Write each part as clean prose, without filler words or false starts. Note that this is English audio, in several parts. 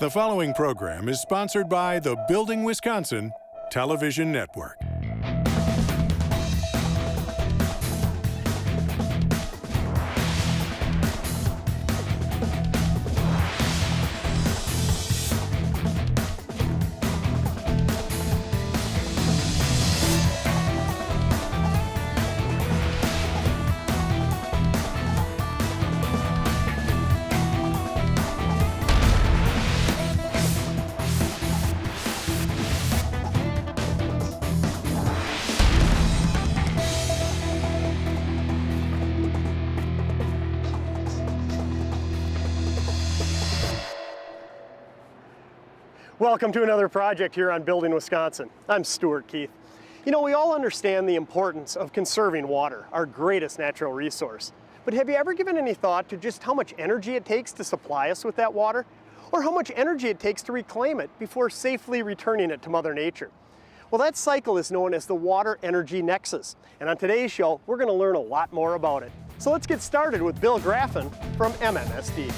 The following program is sponsored by the Building Wisconsin Television Network. Welcome to another project here on Building Wisconsin. I'm Stuart Keith. You know, we all understand the importance of conserving water, our greatest natural resource. But have you ever given any thought to just how much energy it takes to supply us with that water? Or how much energy it takes to reclaim it before safely returning it to Mother Nature? Well, that cycle is known as the Water Energy Nexus. And on today's show, we're going to learn a lot more about it. So let's get started with Bill Graffin from MMSD.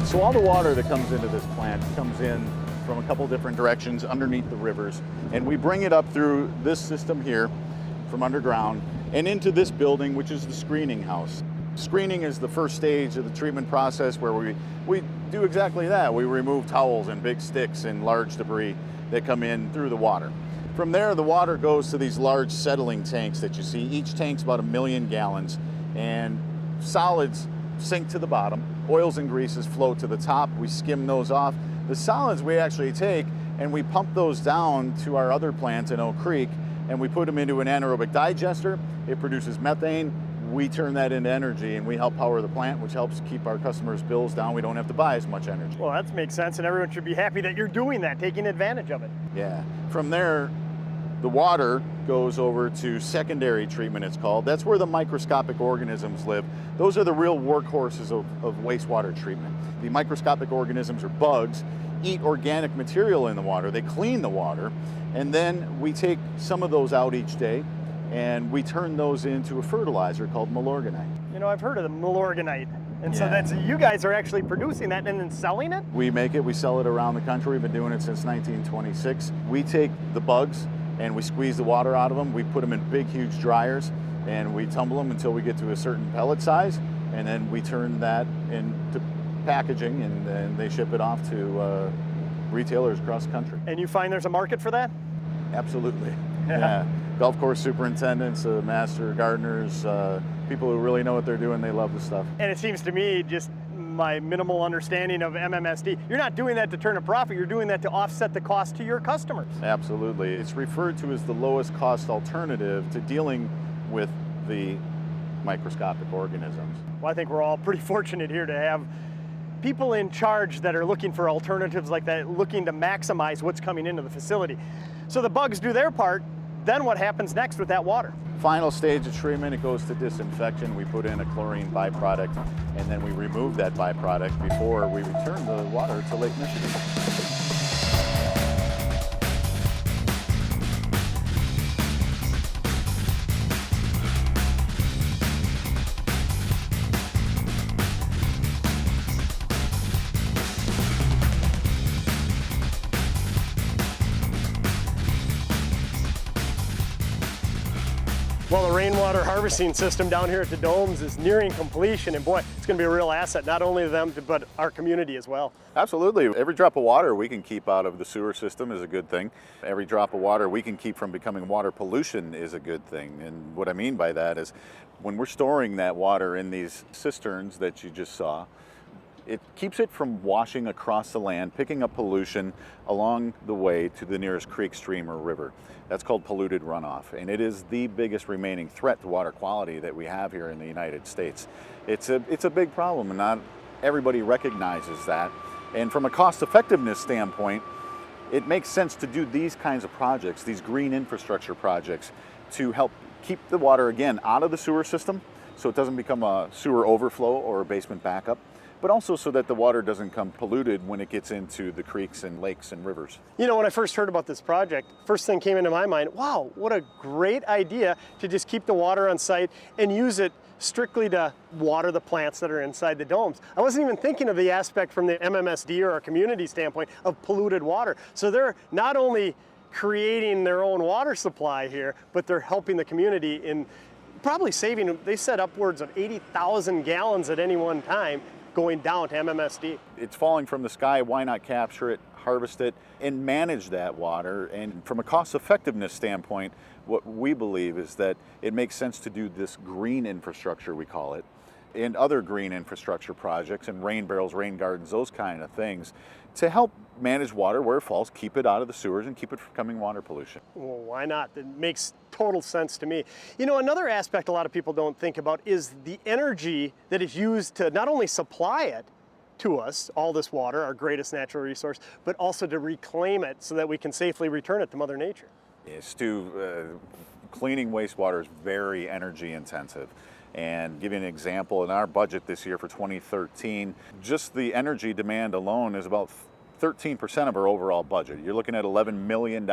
So all the water that comes into this plant comes in from a couple different directions underneath the rivers, and we bring it up through this system here from underground and into this building, which is the screening house. Screening is the first stage of the treatment process where we do exactly that. We remove towels and big sticks and large debris that come in through the water. From there, the water goes to these large settling tanks that you see. Each tank's about 1 million gallons, and solids sink to the bottom. Oils and greases float to the top. We skim those off. The solids we actually take and we pump those down to our other plant in Oak Creek, and we put them into an anaerobic digester. It produces methane. We turn that into energy, and we help power the plant, which helps keep our customers' bills down. We don't have to buy as much energy. Well, that makes sense, and everyone should be happy that you're doing that, taking advantage of it. Yeah. From there, the water goes over to secondary treatment, it's called. That's where the microscopic organisms live. Those are the real workhorses of wastewater treatment. The microscopic organisms, or bugs, eat organic material in the water. They clean the water, and then we take some of those out each day, and we turn those into a fertilizer called milorganite. You know, I've heard of the milorganite. And so Yeah. you guys are actually producing that and then selling it? We make it, we sell it around the country. We've been doing it since 1926. We take the bugs and we squeeze the water out of them. We put them in big, huge dryers, and we tumble them until we get to a certain pellet size, and then we turn that into packaging, and then they ship it off to retailers across the country. And you find there's a market for that? Absolutely. Yeah. Golf course superintendents, master gardeners, people who really know what they're doing, they love the stuff. And it seems to me, just my minimal understanding of MMSD, you're not doing that to turn a profit, you're doing that to offset the cost to your customers. Absolutely. It's referred to as the lowest cost alternative to dealing with the microscopic organisms. Well, I think we're all pretty fortunate here to have people in charge that are looking for alternatives like that, looking to maximize what's coming into the facility. So the bugs do their part, then what happens next with that water? Final stage of treatment, it goes to disinfection. We put in a chlorine byproduct, and then we remove that byproduct before we return the water to Lake Michigan. Well, the rainwater harvesting system down here at the domes is nearing completion, and boy, it's going to be a real asset, not only to them, but our community as well. Absolutely. Every drop of water we can keep out of the sewer system is a good thing. Every drop of water we can keep from becoming water pollution is a good thing. And what I mean by that is when we're storing that water in these cisterns that you just saw, it keeps it from washing across the land, picking up pollution along the way to the nearest creek, stream, or river. That's called polluted runoff, and it is the biggest remaining threat to water quality that we have here in the United States. It's a big problem, and not everybody recognizes that. And from a cost effectiveness standpoint, it makes sense to do these kinds of projects, these green infrastructure projects, to help keep the water, again, out of the sewer system so it doesn't become a sewer overflow or a basement backup, but also so that the water doesn't come polluted when it gets into the creeks and lakes and rivers. You know, when I first heard about this project, first thing came into my mind, wow, what a great idea to just keep the water on site and use it strictly to water the plants that are inside the domes. I wasn't even thinking of the aspect from the MMSD or our community standpoint of polluted water. So they're not only creating their own water supply here, but they're helping the community in probably saving, they said upwards of 80,000 gallons at any one time going down to MMSD. It's falling from the sky, why not capture it, harvest it, and manage that water? And from a cost effectiveness standpoint, what we believe is that it makes sense to do this green infrastructure, we call it, and other green infrastructure projects and rain barrels, rain gardens, those kind of things, to help manage water where it falls, keep it out of the sewers and keep it from becoming water pollution. Well, why not? It makes total sense to me. You know, another aspect a lot of people don't think about is the energy that is used to not only supply it to us, all this water, our greatest natural resource, but also to reclaim it so that we can safely return it to Mother Nature. Yeah, Stu, cleaning wastewater is very energy intensive. And give you an example, in our budget this year for 2013, just the energy demand alone is about 13% of our overall budget. You're looking at $11 million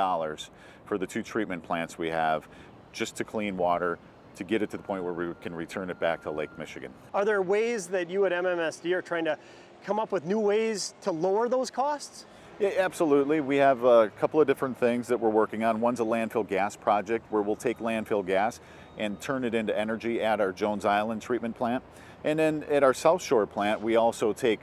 for the 2 treatment plants we have just to clean water, to get it to the point where we can return it back to Lake Michigan. Are there ways that you at MMSD are trying to come up with new ways to lower those costs? Yeah, absolutely. We have a couple of different things that we're working on. One's a landfill gas project where we'll take landfill gas and turn it into energy at our Jones Island treatment plant. And then at our South Shore plant, we also take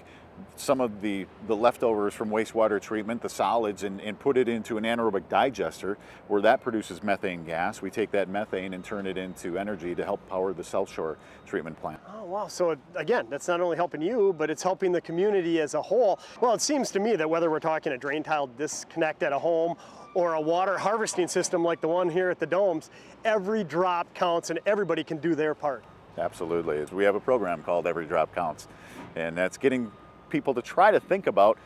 some of the leftovers from wastewater treatment, the solids, and put it into an anaerobic digester where that produces methane gas. We take that methane and turn it into energy to help power the South Shore treatment plant. Oh, wow. So again, that's not only helping you, but it's helping the community as a whole. Well, it seems to me that whether we're talking a drain tile disconnect at a home or a water harvesting system like the one here at the domes, every drop counts and everybody can do their part. Absolutely. We have a program called Every Drop Counts, and that's getting people to try to think about,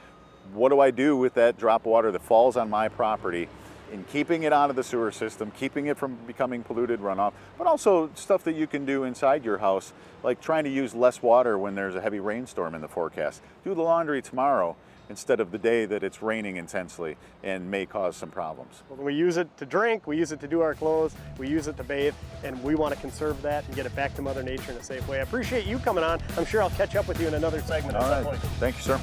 what do I do with that drop of water that falls on my property, and keeping it out of the sewer system, keeping it from becoming polluted runoff, but also stuff that you can do inside your house, like trying to use less water when there's a heavy rainstorm in the forecast. Do the laundry tomorrow instead of the day that it's raining intensely and may cause some problems. Well, we use it to drink, we use it to do our clothes, we use it to bathe, and we want to conserve that and get it back to Mother Nature in a safe way. I appreciate you coming on. I'm sure I'll catch up with you in another segment at some point. Thank you, sir.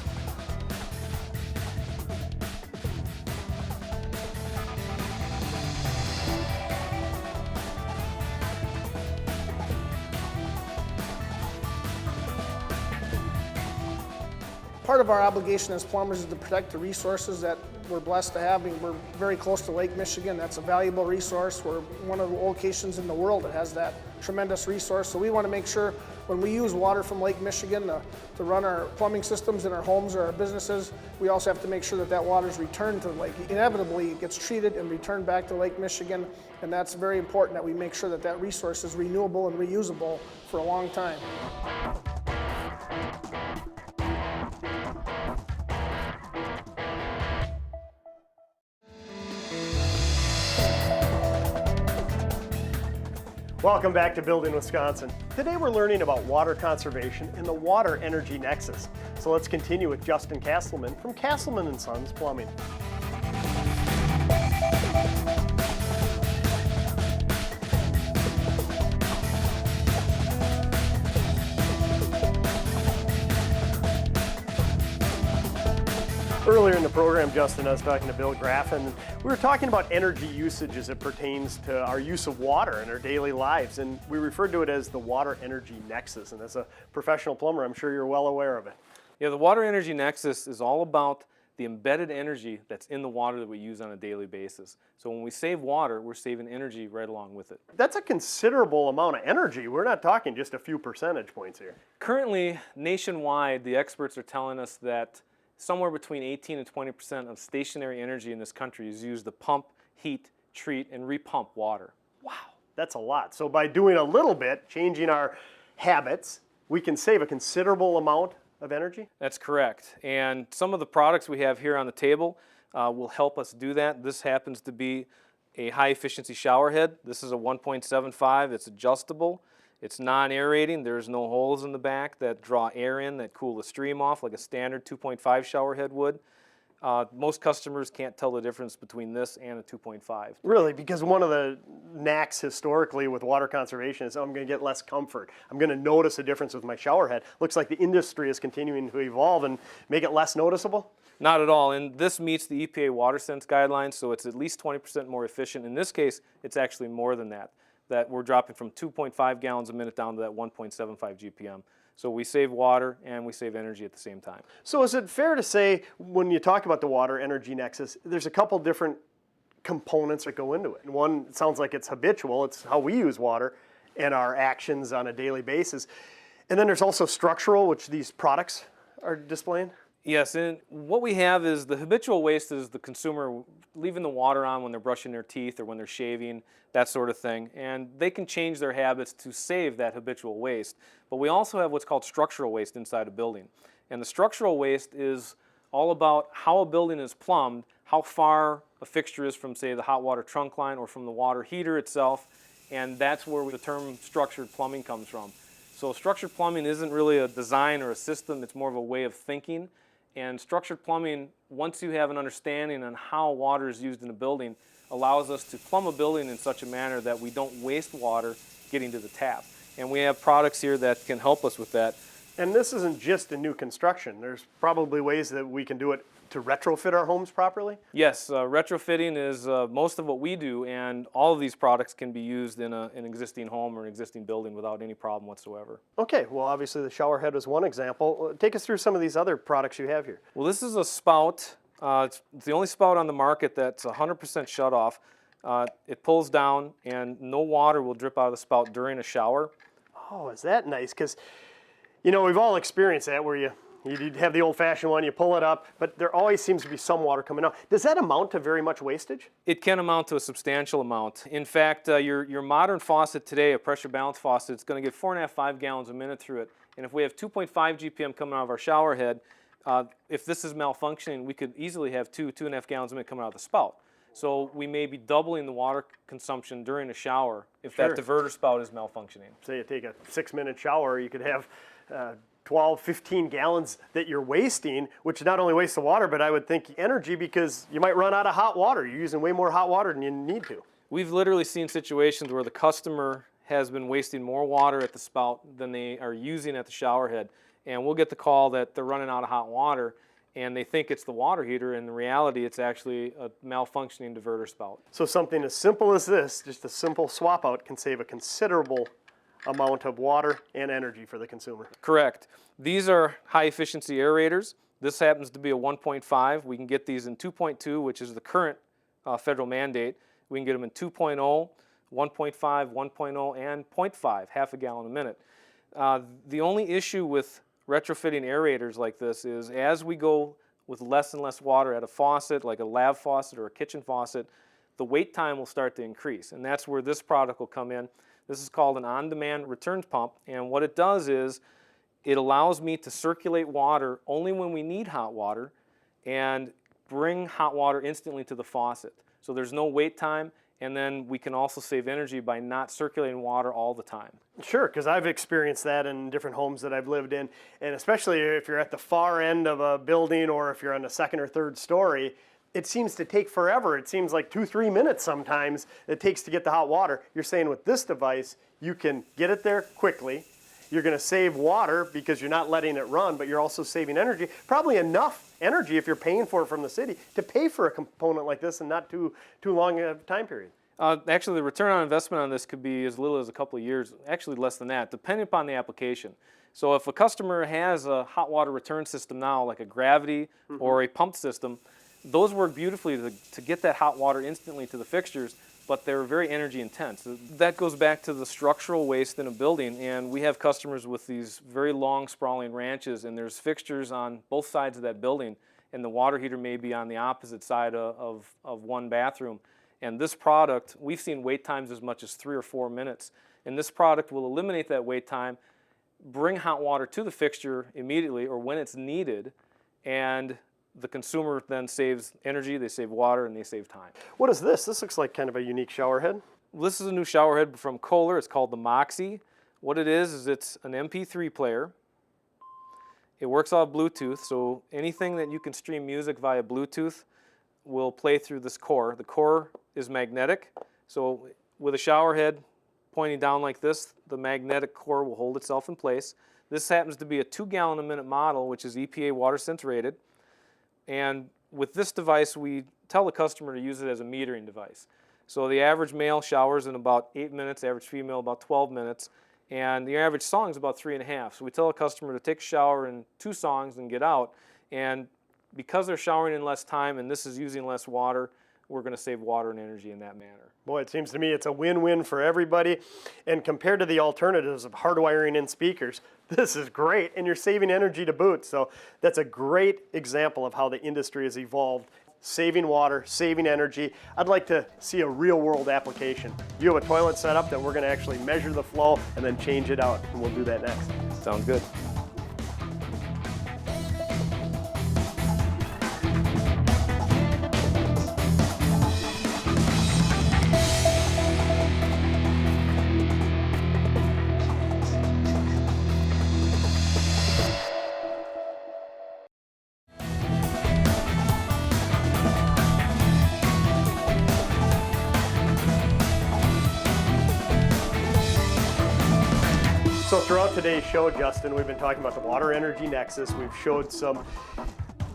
Part of our obligation as plumbers is to protect the resources that we're blessed to have. I mean, we're very close to Lake Michigan. That's a valuable resource. We're one of the locations in the world that has that tremendous resource. So we want to make sure when we use water from Lake Michigan to run our plumbing systems in our homes or our businesses, we also have to make sure that that water is returned to the lake. Inevitably, it gets treated and returned back to Lake Michigan, and that's very important that we make sure that that resource is renewable and reusable for a long time. Welcome back to Building Wisconsin. Today we're learning about water conservation in the Water Energy Nexus. So let's continue with Justin Castleman from Castleman & Sons Plumbing. Earlier in the program, Justin, I was talking to Bill Graffin. We were talking about energy usage as it pertains to our use of water in our daily lives, and we referred to it as the Water Energy Nexus. And as a professional plumber, I'm sure you're well aware of it. Yeah, the Water Energy Nexus is all about the embedded energy that's in the water that we use on a daily basis. So when we save water, we're saving energy right along with it. That's a considerable amount of energy. We're not talking just a few percentage points here. Currently, nationwide, the experts are telling us that somewhere between 18 and 20% of stationary energy in this country is used to pump, heat, treat, and repump water. Wow, that's a lot. So by doing a little bit, changing our habits, we can save a considerable amount of energy? That's correct. And some of the products we have here on the table will help us do that. This happens to be a high efficiency shower head. This is a 1.75. It's adjustable. It's non-aerating. There's no holes in the back that draw air in that cool the stream off like a standard 2.5 shower head would. Most customers can't tell the difference between this and a 2.5. Really, because one of the knacks historically with water conservation is, oh, I'm going to get less comfort. I'm going to notice a difference with my shower head. Looks like the industry is continuing to evolve and make it less noticeable. Not at all, and this meets the EPA WaterSense guidelines, so it's at least 20% more efficient. In this case, it's actually more than that we're dropping from 2.5 gallons a minute down to that 1.75 GPM. So we save water and we save energy at the same time. So is it fair to say, when you talk about the Water Energy Nexus, there's a couple different components that go into it? And one, it sounds like it's habitual, it's how we use water and our actions on a daily basis. And then there's also structural, which these products are displaying? Yes, and what we have is the habitual waste is the consumer leaving the water on when they're brushing their teeth or when they're shaving, that sort of thing. And they can change their habits to save that habitual waste. But we also have what's called structural waste inside a building. And the structural waste is all about how a building is plumbed, how far a fixture is from, say, the hot water trunk line or from the water heater itself. And that's where the term structured plumbing comes from. So structured plumbing isn't really a design or a system, it's more of a way of thinking. And structured plumbing, once you have an understanding on how water is used in a building, allows us to plumb a building in such a manner that we don't waste water getting to the tap. And we have products here that can help us with that. And this isn't just in new construction. There's probably ways that we can do it to retrofit our homes properly? Yes, retrofitting is most of what we do, and all of these products can be used in an existing home or an existing building without any problem whatsoever. Okay, well obviously the shower head was one example. Take us through some of these other products you have here. Well, this is a spout. It's the only spout on the market that's 100% shut off. It pulls down and no water will drip out of the spout during a shower. Oh, is that nice? Because, you know, we've all experienced that where you have the old-fashioned one, you pull it up, but there always seems to be some water coming out. Does that amount to very much wastage? It can amount to a substantial amount. In fact, your modern faucet today, a pressure balance faucet, it's going to get 4.5 gallons a minute through it. And if we have 2.5 GPM coming out of our shower head, if this is malfunctioning, we could easily have 2.5 gallons a minute coming out of the spout. So we may be doubling the water consumption during a shower if that diverter spout is malfunctioning. Say you take a 6-minute shower, you could have 12, 15 gallons that you're wasting, which not only wastes the water, but I would think energy, because you might run out of hot water. You're using way more hot water than you need to. We've literally seen situations where the customer has been wasting more water at the spout than they are using at the shower head. And we'll get the call that they're running out of hot water, and they think it's the water heater. In reality, it's actually a malfunctioning diverter spout. So something as simple as this, just a simple swap out, can save a considerable amount of water and energy for the consumer. Correct. These are high efficiency aerators. This happens to be a 1.5. We can get these in 2.2, which is the current federal mandate. We can get them in 2.0, 1.5, 1.0, and 0.5, half a gallon a minute. The only issue with retrofitting aerators like this is as we go with less and less water at a faucet, like a lab faucet or a kitchen faucet, the wait time will start to increase, and that's where this product will come in. This is called an on-demand return pump, and what it does is it allows me to circulate water only when we need hot water and bring hot water instantly to the faucet. So there's no wait time, and then we can also save energy by not circulating water all the time. Sure, because I've experienced that in different homes that I've lived in, and especially if you're at the far end of a building or if you're on the second or third story, it seems to take forever. It seems like 2-3 minutes sometimes it takes to get the hot water. You're saying with this device, you can get it there quickly. You're going to save water because you're not letting it run, but you're also saving energy. Probably enough energy if you're paying for it from the city to pay for a component like this and not too long a time period. Actually, the return on investment on this could be as little as a couple of years, actually less than that, depending upon the application. So if a customer has a hot water return system now, like a gravity or a pump system, those work beautifully to get that hot water instantly to the fixtures, but they're very energy intense. That goes back to the structural waste in a building, and we have customers with these very long sprawling ranches, and there's fixtures on both sides of that building, and the water heater may be on the opposite side of one bathroom. And this product, we've seen wait times as much as 3 or 4 minutes, and this product will eliminate that wait time, bring hot water to the fixture immediately or when it's needed, and the consumer then saves energy, they save water, and they save time. What is this? This looks like kind of a unique shower head. This is a new shower head from Kohler. It's called the Moxie. What it is it's an MP3 player. It works off Bluetooth, so anything that you can stream music via Bluetooth will play through this core. The core is magnetic, so with a shower head pointing down like this, the magnetic core will hold itself in place. This happens to be a 2 gallon a minute model, which is EPA WaterSense rated. And with this device, we tell the customer to use it as a metering device. So the average male showers in about 8 minutes, average female about 12 minutes, and the average song is about 3.5. So we tell a customer to take a shower in 2 songs and get out. And because they're showering in less time and this is using less water, we're going to save water and energy in that manner. Boy, it seems to me it's a win-win for everybody. And compared to the alternatives of hardwiring in speakers, this is great, and you're saving energy to boot. So that's a great example of how the industry has evolved. Saving water, saving energy. I'd like to see a real-world application. You have a toilet set up that we're going to actually measure the flow and then change it out, and we'll do that next. Sounds good. So throughout today's show, Justin, we've been talking about the Water Energy Nexus. We've showed some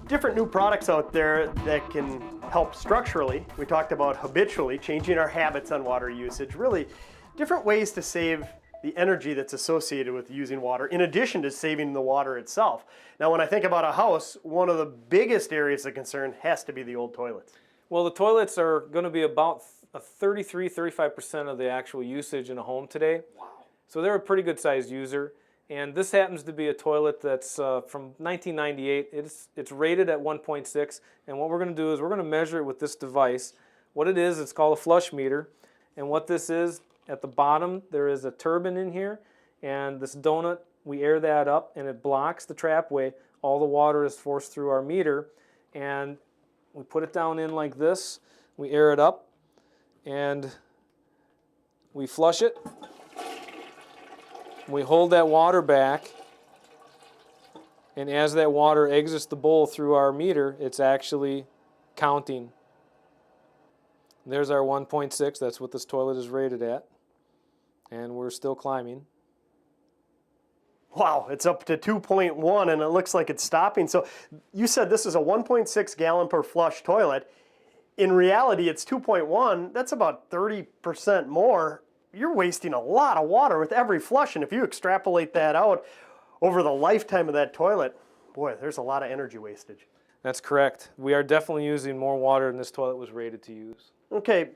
different new products out there that can help structurally. We talked about habitually, changing our habits on water usage, really different ways to save the energy that's associated with using water, in addition to saving the water itself. Now, when I think about a house, one of the biggest areas of concern has to be the old toilets. Well, the toilets are going to be about 33-35% of the actual usage in a home today. Wow. So they're a pretty good sized user. And this happens to be a toilet that's from 1998. It's rated at 1.6. And what we're going to do is we're going to measure it with this device. What it is, it's called a flush meter. And what this is, at the bottom, there is a turbine in here. And this donut, we air that up and it blocks the trapway. All the water is forced through our meter. And we put it down in like this. We air it up and we flush it. We hold that water back, and as that water exits the bowl through our meter, it's actually counting. There's our 1.6, that's what this toilet is rated at, and we're still climbing. Wow, it's up to 2.1 and it looks like it's stopping. So you said this is a 1.6 gallon per flush toilet. In reality, it's 2.1. That's about 30% more. You're wasting a lot of water with every flush, and if you extrapolate that out over the lifetime of that toilet, boy, there's a lot of energy wastage. That's correct. We are definitely using more water than this toilet was rated to use. Okay,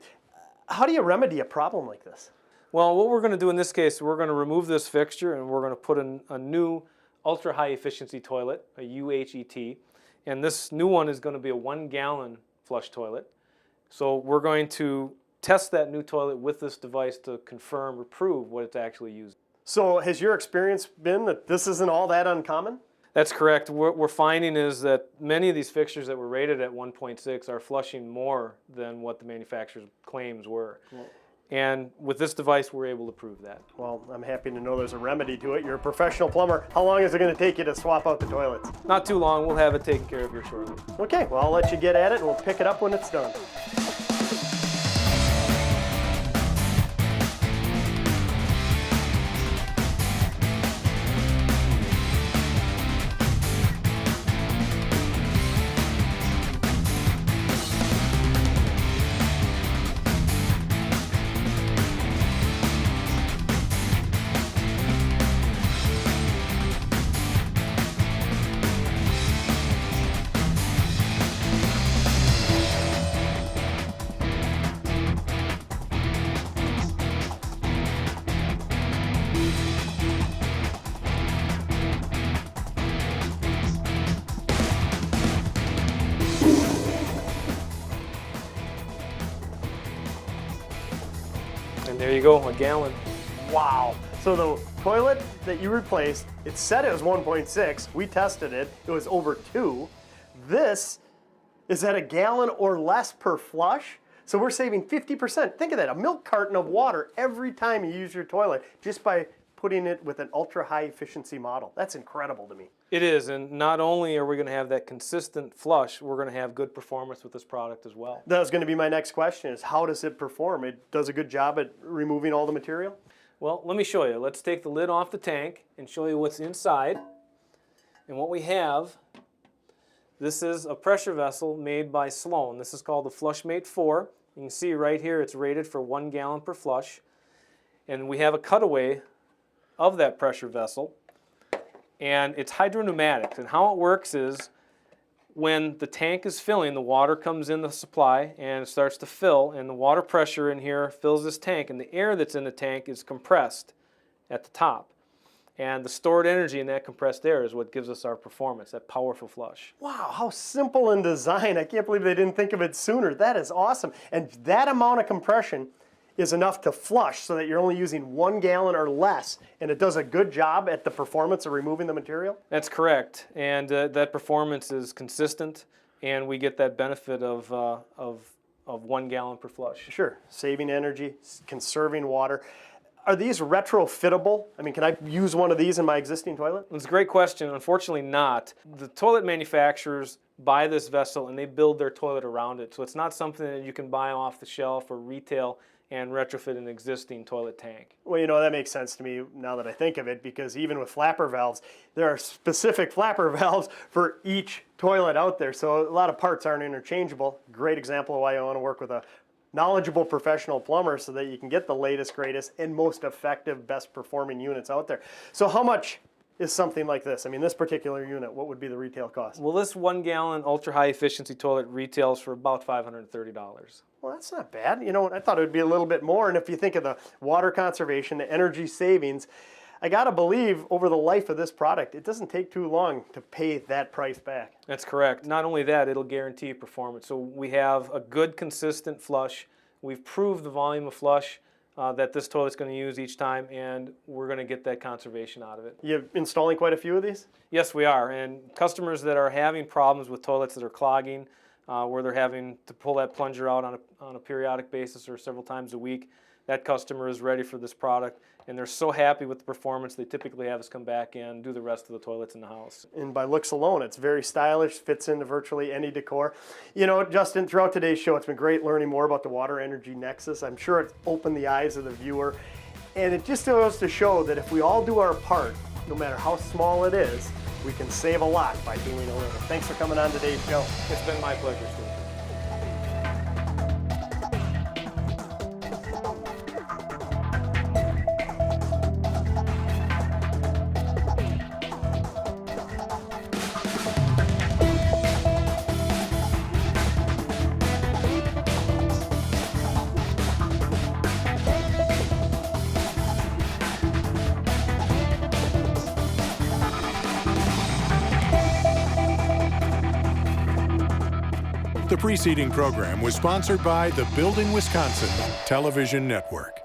how do you remedy a problem like this? Well, what we're going to do in this case, we're going to remove this fixture and we're going to put in a new ultra high efficiency toilet, a UHET, and this new one is going to be a 1 gallon flush toilet. So we're going to test that new toilet with this device to confirm or prove what it's actually using. So has your experience been that this isn't all that uncommon? That's correct. What we're finding is that many of these fixtures that were rated at 1.6 are flushing more than what the manufacturer's claims were. Well, and with this device, we're able to prove that. Well, I'm happy to know there's a remedy to it. You're a professional plumber. How long is it going to take you to swap out the toilets? Not too long. We'll have it taken care of here shortly. Okay, well, I'll let you get at it and we'll pick it up when it's done. And there you go, a gallon. Wow. So the toilet that you replaced, it said it was 1.6. We tested it. It was over 2. This is at a gallon or less per flush. So we're saving 50%. Think of that, a milk carton of water every time you use your toilet just by putting it with an ultra high efficiency model. That's incredible to me. It is, and not only are we going to have that consistent flush, we're going to have good performance with this product as well. That was going to be my next question, is how does it perform? It does a good job at removing all the material? Well, let me show you. Let's take the lid off the tank and show you what's inside. And what we have, this is a pressure vessel made by Sloan. This is called the FlushMate 4. You can see right here it's rated for 1 gallon per flush. And we have a cutaway of that pressure vessel. And it's hydropneumatics. And how it works is when the tank is filling, the water comes in the supply and it starts to fill, and the water pressure in here fills this tank, and the air that's in the tank is compressed at the top. And the stored energy in that compressed air is what gives us our performance, that powerful flush. Wow, how simple in design. I can't believe they didn't think of it sooner. That is awesome. And that amount of compression is enough to flush so that you're only using 1 gallon or less, and it does a good job at the performance of removing the material? That's correct, and that performance is consistent, and we get that benefit of 1 gallon per flush. Sure, saving energy, conserving water. Are these retrofittable? I mean, can I use one of these in my existing toilet? It's a great question. Unfortunately not. The toilet manufacturers buy this vessel and they build their toilet around it, so it's not something that you can buy off the shelf or retail and retrofit an existing toilet tank. Well, you know, that makes sense to me now that I think of it, because even with flapper valves, there are specific flapper valves for each toilet out there, so a lot of parts aren't interchangeable. Great example of why I want to work with a knowledgeable professional plumber so that you can get the latest, greatest, and most effective, best performing units out there. So how much is something like this? I mean, this particular unit, what would be the retail cost? Well, this 1 gallon ultra high efficiency toilet retails for about $530. Well, that's not bad. You know, I thought it would be a little bit more, and if you think of the water conservation, the energy savings, I gotta believe over the life of this product, it doesn't take too long to pay that price back. That's correct. Not only that, it'll guarantee performance. So we have a good, consistent flush. We've proved the volume of flush that this toilet's going to use each time, and we're going to get that conservation out of it. You're installing quite a few of these? Yes, we are. And customers that are having problems with toilets that are clogging, where they're having to pull that plunger out on a periodic basis or several times a week, that customer is ready for this product, and they're so happy with the performance, they typically have us come back and do the rest of the toilets in the house. And by looks alone, it's very stylish, fits into virtually any decor. You know, Justin, throughout today's show, it's been great learning more about the Water Energy Nexus. I'm sure it's opened the eyes of the viewer, and it just goes to show that if we all do our part, no matter how small it is, we can save a lot by doing a little. Thanks for coming on today's show. It's been my pleasure, Steve. The preceding program was sponsored by the Building Wisconsin Television Network.